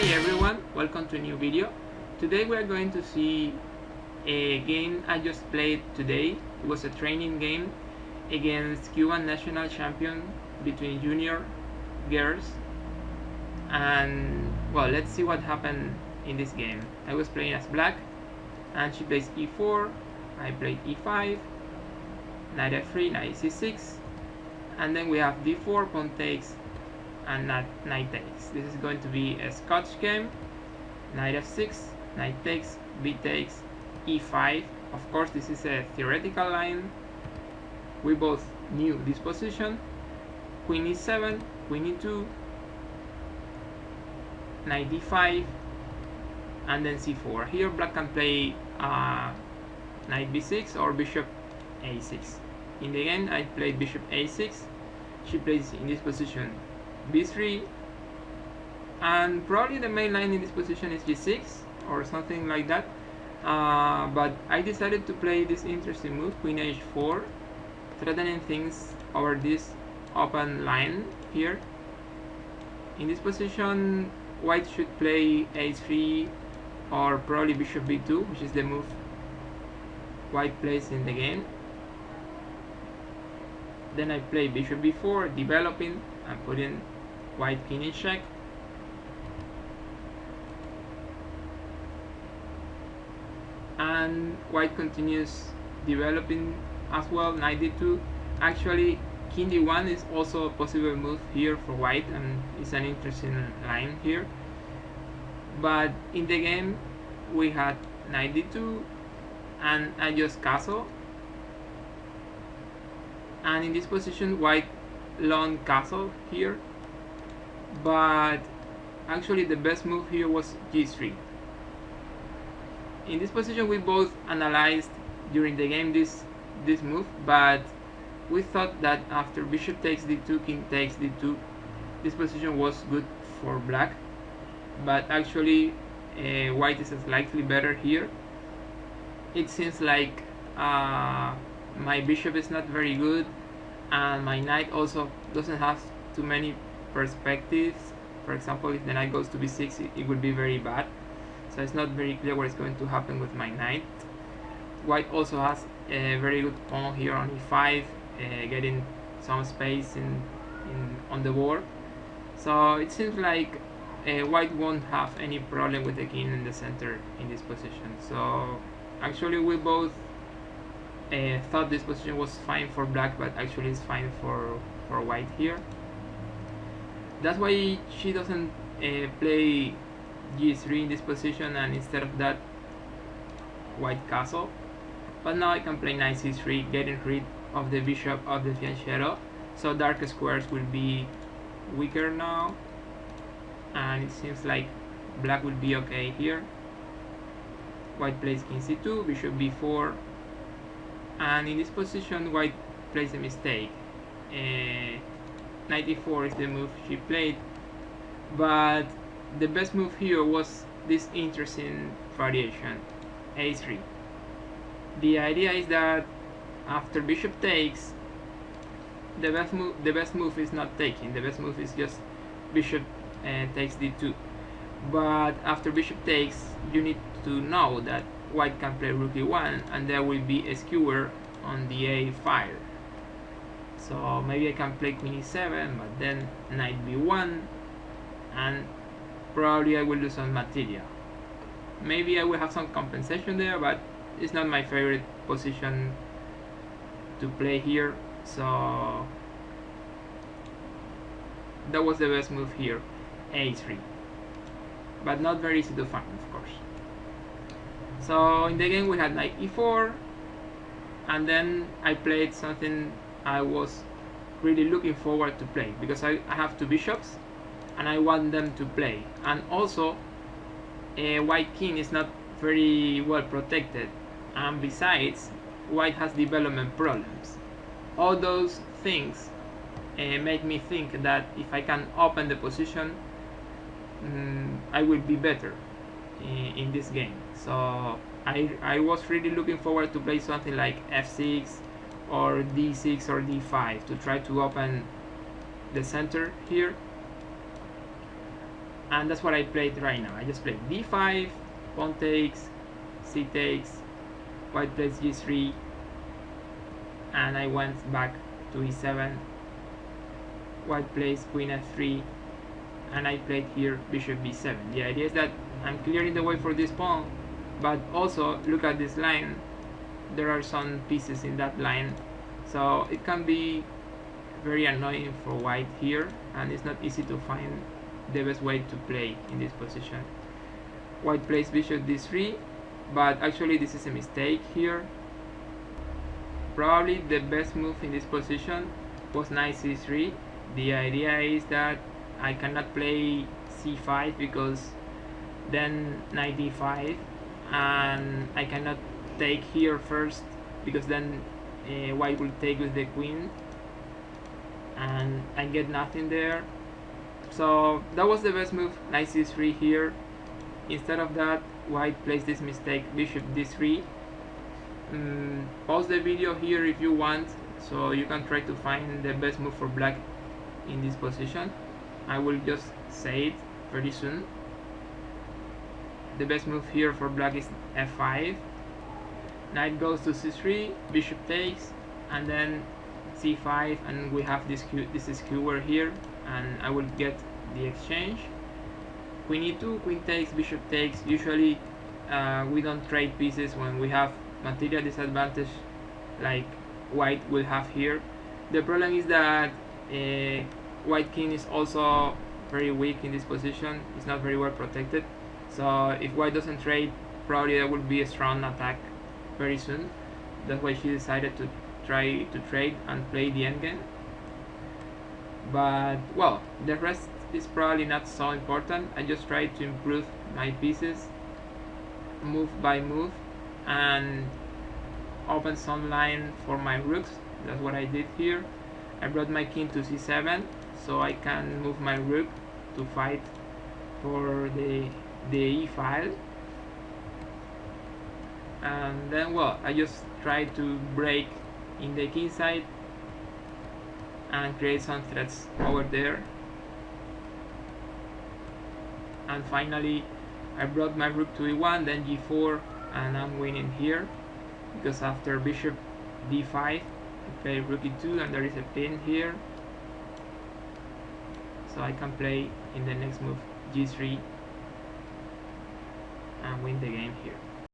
Hey everyone, welcome to a new video. Today we are going to see a game I just played today. It was a training game against Cuban national champion between junior girls, and well, let's see what happened in this game. I was playing as black and she plays e4, I played e5, knight f3, knight c6, and then we have d4, pawn takes, and knight takes. This is going to be a Scotch game. Knight f6, knight takes, b takes, e5. Of course, this is a theoretical line. We both knew this position. Queen e7, queen e2, knight d5, and then c4. Here black can play knight b6 or bishop a6. In the end, I played bishop a6. She plays in this position b3, and probably the main line in this position is g6 or something like that, but I decided to play this interesting move, queen h4, threatening things over this open line here. In this position, white should play h3 or probably bishop b2, which is the move white plays in the game. Then I play bishop b4, developing and putting white king in check. And white continues developing as well, knight d2. Actually, king d1 is also a possible move here for white, and it's an interesting line here. But in the game, we had knight d2, and I just castle. And in this position, white long castle here, but actually the best move here was g3. In this position, we both analyzed during the game this move, but we thought that after bishop takes d2, king takes d2, this position was good for black, but actually white is slightly better here. It seems like my bishop is not very good, and my knight also doesn't have too many perspectives. For example, if the knight goes to b6, it would be very bad, so it's not very clear what is going to happen with my knight. White also has a very good pawn here on e5, getting some space on the board, so it seems like white won't have any problem with the king in the center in this position. So actually we both thought this position was fine for black, but actually it's fine for white here. That's why she doesn't play g3 in this position, and instead of that, white castle. But now I can play knight c3, getting rid of the bishop of the fianchetto, so dark squares will be weaker now, and it seems like black will be okay here. White plays king c2, bishop b4, and in this position white plays a mistake. Knight e4 is the move she played, but the best move here was this interesting variation, a3. The idea is that after bishop takes, the best move is not taking. The best move is just bishop takes d2. But after bishop takes, you need to know that white can play rook e1, and there will be a skewer on the a file. So maybe I can play queen e7, but then knight b1, and probably I will lose some material. Maybe I will have some compensation there, but it's not my favorite position to play here. So that was the best move here, a3, but not very easy to find, of course. So in the game we had knight e4, and then I played something I was really looking forward to play, because I have two bishops and I want them to play, and also a white king is not very well protected, and besides white has development problems. All those things make me think that if I can open the position, I will be better in this game. So I was really looking forward to play something like f6 or d6 or d5 to try to open the center here. and that's what I played right now. I just played d5, pawn takes, c takes, white plays g3, and I went back to e7, white plays queen f3, and I played here bishop b7. The idea is that I'm clearing the way for this pawn, but also look at this line. There are some pieces in that line, so it can be very annoying for white here, and it's not easy to find the best way to play in this position. White plays bishop d3, but actually this is a mistake here. Probably the best move in this position was knight c3. The idea is that I cannot play c5 because then knight d5, and I cannot take here first because then white will take with the queen and I get nothing there. So that was the best move, knight c3 here. Instead of that, white plays this mistake, bishop d3. Pause the video here if you want, so you can try to find the best move for black in this position. I will just say it very soon. The best move here for black is f5. Knight goes to c3, bishop takes, and then c5, and we have this skewer here, and I will get the exchange. Queen e2, queen takes, bishop takes. Usually we don't trade pieces when we have material disadvantage like white will have here. The problem is that white king is also very weak in this position. It's not very well protected, so if white doesn't trade, probably there will be a strong attack very soon. That's why she decided to try to trade and play the endgame. But well, the rest is probably not so important. I just try to improve my pieces move by move and open some line for my rooks. That's what I did here. I brought my king to c7 so I can move my rook to fight for the e file. And then, well, I just try to break in the king side and create some threats over there. And finally I brought my rook to e1, then g4, and I'm winning here because after bishop d5 I play rook e2 and there is a pin here, so I can play in the next move g3 and win the game here.